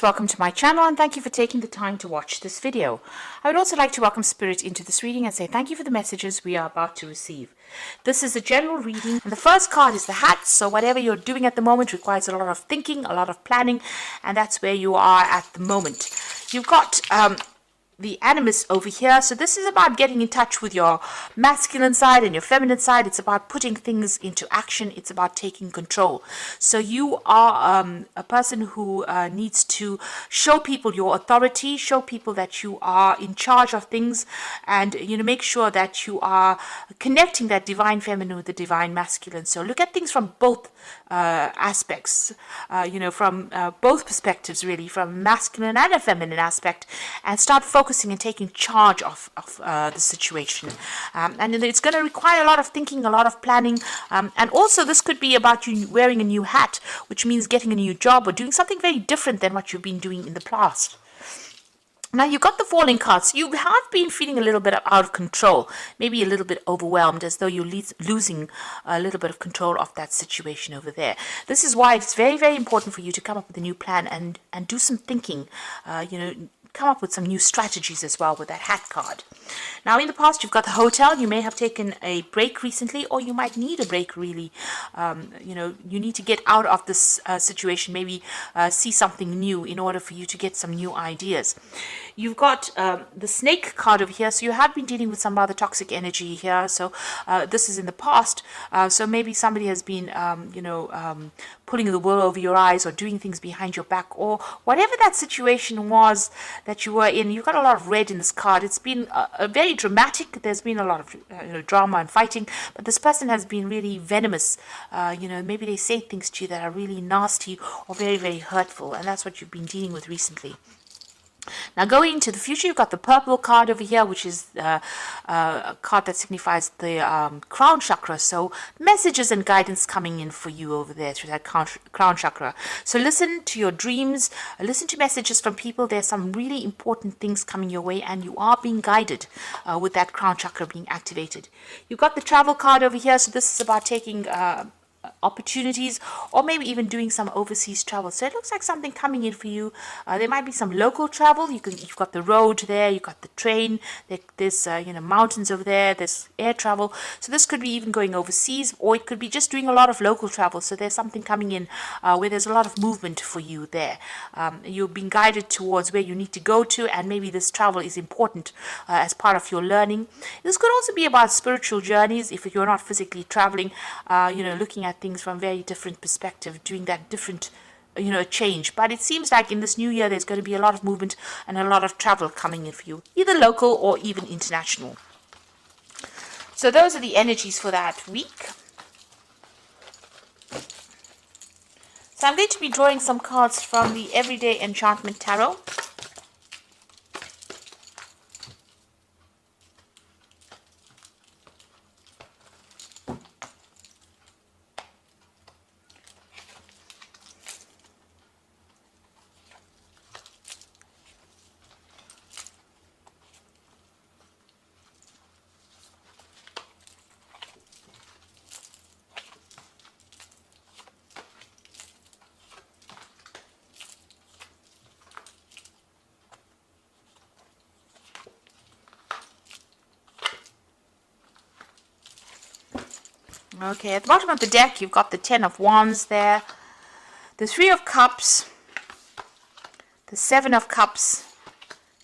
Welcome to my channel and thank you for taking the time to watch this video. I would also like to welcome Spirit into this reading and say thank you for the messages we are about to receive. This is a general reading and the first card is the hat, so whatever you're doing at the moment requires a lot of thinking, a lot of planning, and that's where you are at the moment. You've got the animus over here, so this is about getting in touch with your masculine side and your feminine side. It's about putting things into action. It's about taking control. So you are a person who needs to show people your authority, show people that you are in charge of things, and make sure that you are connecting that divine feminine with the divine masculine. So look at things from both aspects, from both perspectives, really, from masculine and a feminine aspect, and start focusing and taking charge of the situation. And it's going to require a lot of thinking, a lot of planning, and also this could be about you wearing a new hat, which means getting a new job or doing something very different than what you've been doing in the past. Now you've got the falling cards. You have been feeling a little bit out of control, maybe a little bit overwhelmed, as though you're losing a little bit of control of that situation over there. This is why it's very, very important for you to come up with a new plan and do some thinking, come up with some new strategies as well with that hat card. Now in the past you've got the hotel. You may have taken a break recently, or you might need a break really. You need to get out of this situation, maybe see something new in order for you to get some new ideas. You've got the snake card over here, so you have been dealing with some rather toxic energy here. So this is in the past, so maybe somebody has been pulling the wool over your eyes or doing things behind your back, or whatever that situation was that you were in. You've got a lot of red in this card. It's been a very dramatic. There's been a lot of drama and fighting, but this person has been really venomous. Maybe they say things to you that are really nasty or very, very hurtful, and that's what you've been dealing with recently. Now going into the future, you've got the purple card over here, which is a card that signifies the crown chakra. So messages and guidance coming in for you over there through that crown chakra. So listen to your dreams, listen to messages from people. There's some really important things coming your way, and you are being guided with that crown chakra being activated. You've got the travel card over here. So this is about taking opportunities, or maybe even doing some overseas travel. So it looks like something coming in for you. There might be some local travel. You've got the road there, you've got the train, there's mountains over there, there's air travel. So this could be even going overseas, or it could be just doing a lot of local travel. So there's something coming in where there's a lot of movement for you there. You're being guided towards where you need to go to, and maybe this travel is important as part of your learning. This could also be about spiritual journeys if you're not physically traveling, looking at things from very different perspective, doing that different change. But it seems like in this new year there's going to be a lot of movement and a lot of travel coming in for you, either local or even international. So those are the energies for that week. So I'm going to be drawing some cards from the Everyday Enchantment Tarot. Okay, at the bottom of the deck, you've got the Ten of Wands there, the Three of Cups, the Seven of Cups,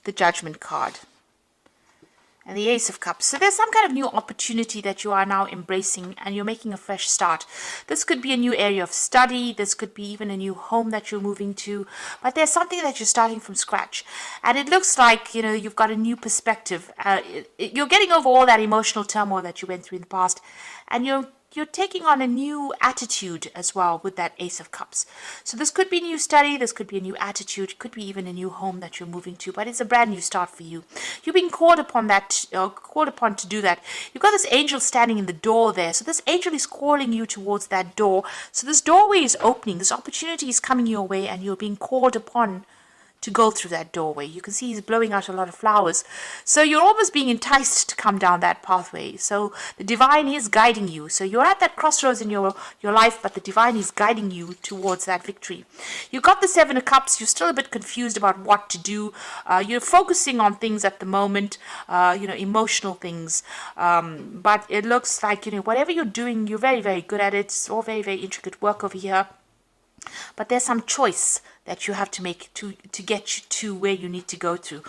the Judgment card, and the Ace of Cups. So there's some kind of new opportunity that you are now embracing, and you're making a fresh start. This could be a new area of study. This could be even a new home that you're moving to. But there's something that you're starting from scratch. And it looks like, you've got a new perspective. You're getting over all that emotional turmoil that you went through in the past. And you're taking on a new attitude as well with that Ace of Cups. So this could be a new study, this could be a new attitude, could be even a new home that you're moving to, but it's a brand new start for you. You're being called upon to do that. You've got this angel standing in the door there. So this angel is calling you towards that door. So this doorway is opening, this opportunity is coming your way, and you're being called upon to go through that doorway. You can see he's blowing out a lot of flowers. So you're almost being enticed to come down that pathway. So the divine is guiding you. So you're at that crossroads in your life, but the divine is guiding you towards that victory. You got the Seven of Cups. You're still a bit confused about what to do. You're focusing on things at the moment, emotional things. But it looks like, whatever you're doing, you're very, very good at it. It's all very, very intricate work over here. But there's some choice that you have to make to get you to where you need to go to.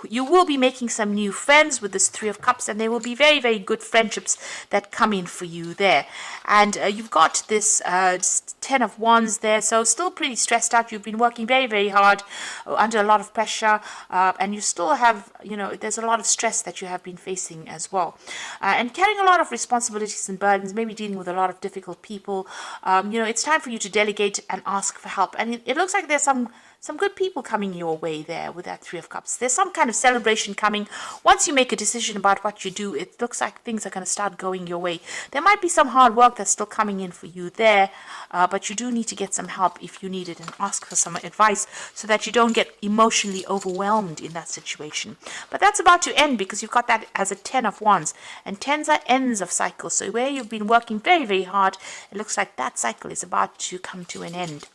You will be making some new friends with this Three of Cups, and there will be very, very good friendships that come in for you there. And you've got this Ten of Wands there, so still pretty stressed out. You've been working very, very hard under a lot of pressure, and you still have, there's a lot of stress that you have been facing as well. And carrying a lot of responsibilities and burdens, maybe dealing with a lot of difficult people. It's time for you to delegate and ask for help. And it looks like there's some good people coming your way there with that Three of Cups. There's some kind of celebration coming. Once you make a decision about what you do, it looks like things are going to start going your way. There might be some hard work that's still coming in for you there, but you do need to get some help if you need it and ask for some advice so that you don't get emotionally overwhelmed in that situation. But that's about to end because you've got that as a Ten of Wands, and tens are ends of cycles. So where you've been working very, very hard, it looks like that cycle is about to come to an end.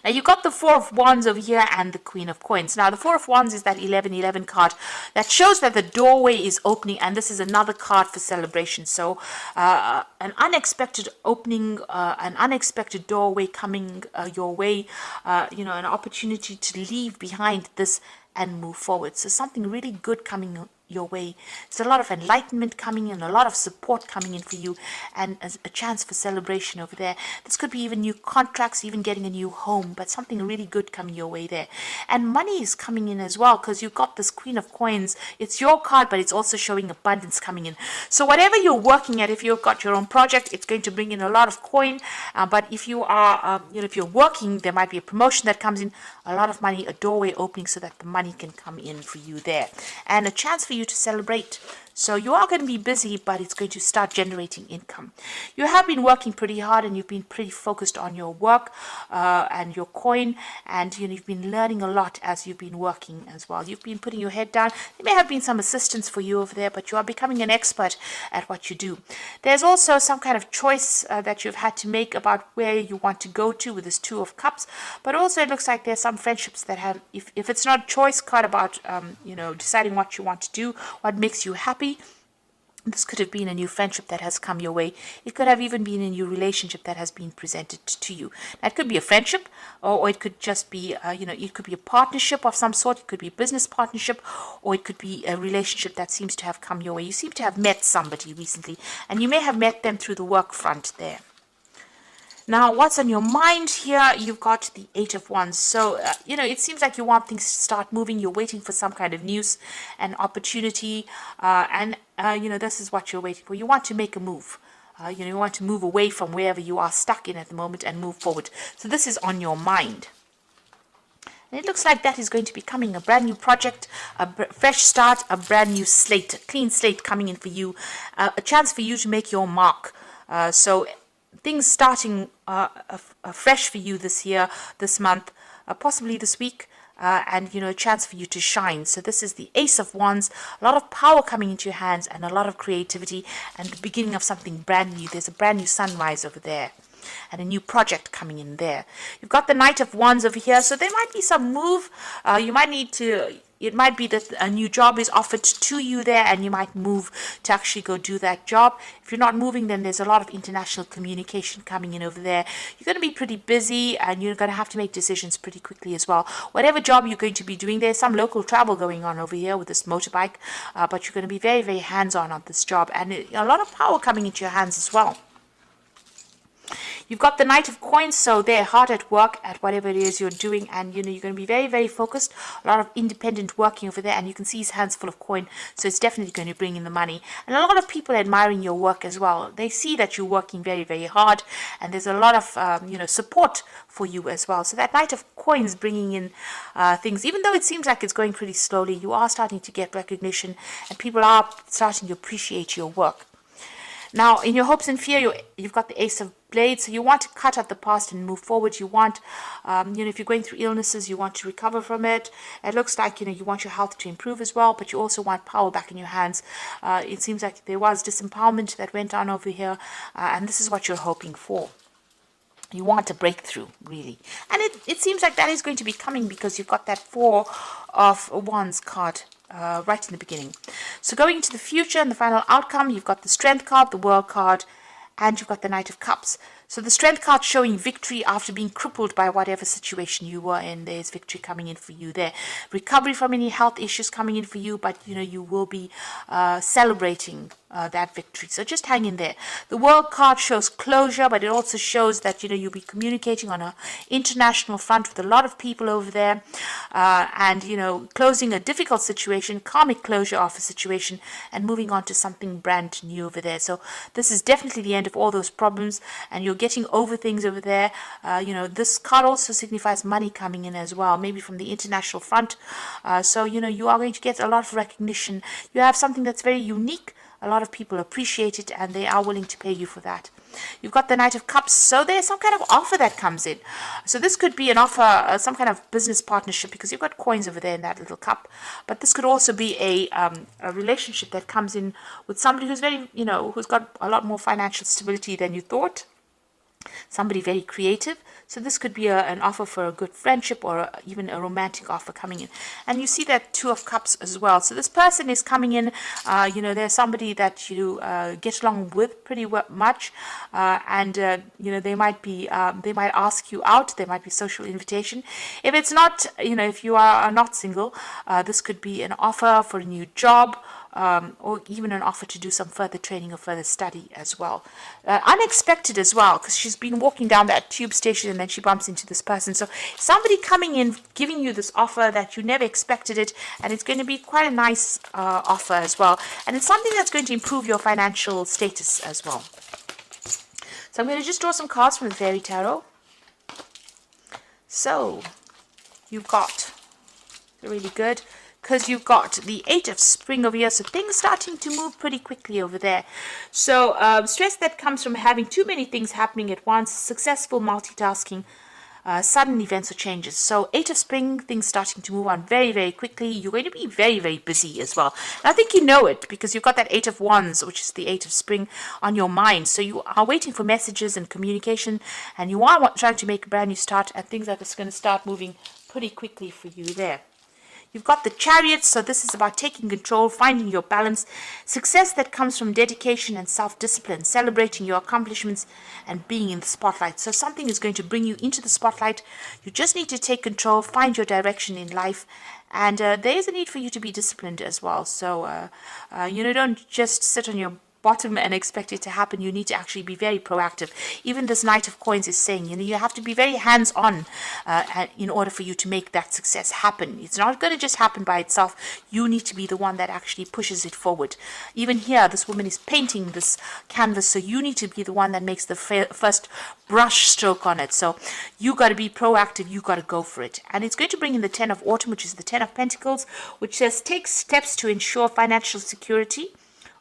Now you've got the Four of Wands over here and the Queen of Coins. Now the Four of Wands is that 1111 card that shows that the doorway is opening, and this is another card for celebration. So an unexpected opening, an unexpected doorway coming your way, an opportunity to leave behind this and move forward. So something really good coming your way. There's a lot of enlightenment coming in, a lot of support coming in for you, and a chance for celebration over there. This could be even new contracts, even getting a new home, but something really good coming your way there. And money is coming in as well because you've got this Queen of Coins. It's your card, but it's also showing abundance coming in. So whatever you're working at, if you've got your own project, it's going to bring in a lot of coin. But if you are, if you're working, there might be a promotion that comes in, a lot of money, a doorway opening so that the money can come in for you there, and a chance for you to celebrate. So you are going to be busy, but it's going to start generating income. You have been working pretty hard, and you've been pretty focused on your work and your coin, and you've been learning a lot as you've been working as well. You've been putting your head down. There may have been some assistance for you over there, but you are becoming an expert at what you do. There's also some kind of choice that you've had to make about where you want to go to with this Two of Cups, but also it looks like there's some friendships that have, if it's not a choice card about deciding what you want to do, what makes you happy. This could have been a new friendship that has come your way. It could have even been a new relationship that has been presented to you. That could be a friendship, or it could just be, it could be a partnership of some sort. It could be a business partnership, or it could be a relationship that seems to have come your way. You seem to have met somebody recently, and you may have met them through the work front there. Now, what's on your mind here? You've got the Eight of Wands. So, it seems like you want things to start moving. You're waiting for some kind of news and opportunity. This is what you're waiting for. You want to make a move. You want to move away from wherever you are stuck in at the moment and move forward. So this is on your mind. And it looks like that is going to be coming. A brand new project, a fresh start, a brand new slate, a clean slate coming in for you. A chance for you to make your mark. So things starting fresh for you this year, this month, possibly this week, and a chance for you to shine. So this is the Ace of Wands, a lot of power coming into your hands and a lot of creativity and the beginning of something brand new. There's a brand new sunrise over there and a new project coming in there. You've got the Knight of Wands over here, so there might be some move. You might need to, it might be that a new job is offered to you there and you might move to actually go do that job. If you're not moving, then there's a lot of international communication coming in over there. You're going to be pretty busy and you're going to have to make decisions pretty quickly as well. Whatever job you're going to be doing, there's some local travel going on over here with this motorbike, but you're going to be very, very hands-on on this job and a lot of power coming into your hands as well. You've got the Knight of Coins, so they're hard at work at whatever it is you're doing, and you're going to be very, very focused. A lot of independent working over there, and you can see his hands full of coin, so it's definitely going to bring in the money. And a lot of people admiring your work as well. They see that you're working very, very hard, and there's a lot of support for you as well. So that Knight of Coins bringing in things, even though it seems like it's going pretty slowly, you are starting to get recognition, and people are starting to appreciate your work. Now, in your hopes and fear, you've got the Ace of Blades, so you want to cut out the past and move forward. You want, if you're going through illnesses, you want to recover from it. It looks like, you want your health to improve as well, but you also want power back in your hands. It seems like there was disempowerment that went on over here, and this is what you're hoping for. You want a breakthrough, really. And it seems like that is going to be coming because you've got that Four of Wands card right in the beginning. So going into the future and the final outcome, you've got the Strength card, the World card, and you've got the Knight of Cups. So the Strength card showing victory after being crippled by whatever situation you were in. There's victory coming in for you there. Recovery from any health issues coming in for you, but you will be celebrating that victory. So just hang in there. The World card shows closure, but it also shows that you'll be communicating on an international front with a lot of people over there, and closing a difficult situation, karmic closure of a situation, and moving on to something brand new over there. So this is definitely the end of all those problems, and you're getting over things over there. This card also signifies money coming in as well, maybe from the international front. So you are going to get a lot of recognition. You have something that's very unique. A lot of people appreciate it, and they are willing to pay you for that. You've got the Knight of Cups, so there's some kind of offer that comes in. So this could be an offer, some kind of business partnership, because you've got coins over there in that little cup. But this could also be a relationship that comes in with somebody who's very, who's got a lot more financial stability than you thought. Somebody very creative. So this could be an offer for a good friendship, or even a romantic offer coming in. And you see that Two of Cups as well. So this person is coming in, there's somebody that you get along with pretty much, and they might ask you out. There might be social invitation. If it's not, if you are not single, this could be an offer for a new job, or even an offer to do some further training or further study as well. Unexpected as well, because she's been walking down that tube station and then she bumps into this person. So somebody coming in, giving you this offer that you never expected it, and it's going to be quite a nice offer as well. And it's something that's going to improve your financial status as well. So I'm going to just draw some cards from the Fairy Tarot. So you've got really good, because you've got the Eight of Spring over here, so things starting to move pretty quickly over there. So stress that comes from having too many things happening at once, successful multitasking, sudden events or changes. So Eight of Spring, things starting to move on very, very quickly. You're going to be very, very busy as well. And I think you know it, because you've got that Eight of Wands, which is the Eight of Spring, on your mind. So you are waiting for messages and communication, and you are trying to make a brand new start, and things are just going to start moving pretty quickly for you there. You've got the Chariot, so this is about taking control, finding your balance, success that comes from dedication and self-discipline, celebrating your accomplishments and being in the spotlight. So something is going to bring you into the spotlight. You just need to take control, find your direction in life, and there is a need for you to be disciplined as well. So, don't just sit on your bottom and expect it to happen. You need to actually be very proactive. Even this Knight of Coins is saying, you have to be very hands-on in order for you to make that success happen. It's not going to just happen by itself. You need to be the one that actually pushes it forward. Even here, this woman is painting this canvas, so you need to be the one that makes the first brush stroke on it. So you got to be proactive. You got to go for it. And it's going to bring in the Ten of Autumn, which is the Ten of Pentacles, which says take steps to ensure financial security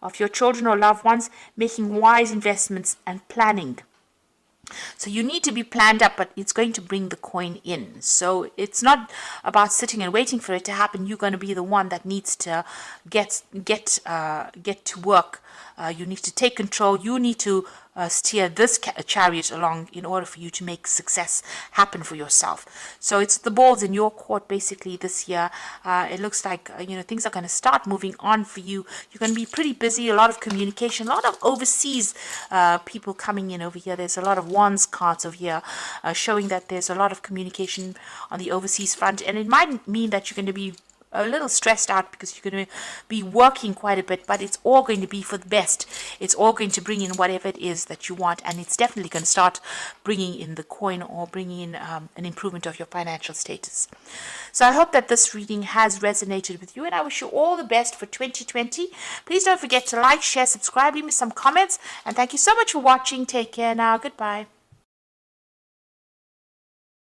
of your children or loved ones, making wise investments and planning. So you need to be planned up, but it's going to bring the coin in. So it's not about sitting and waiting for it to happen. You're going to be the one that needs to get to work. You need to take control. You need to steer this chariot along in order for you to make success happen for yourself. So it's the ball's in your court basically this year. It looks like things are going to start moving on for you. You're going to be pretty busy, a lot of communication, a lot of overseas people coming in over here. There's a lot of Wands cards over here showing that there's a lot of communication on the overseas front, and it might mean that you're going to be a little stressed out because you're going to be working quite a bit, but it's all going to be for the best. It's all going to bring in whatever it is that you want, and it's definitely going to start bringing in the coin or bringing in an improvement of your financial status. So I hope that this reading has resonated with you, and I wish you all the best for 2020. Please don't forget to like, share, subscribe, leave me some comments, and thank you so much for watching. Take care now. Goodbye.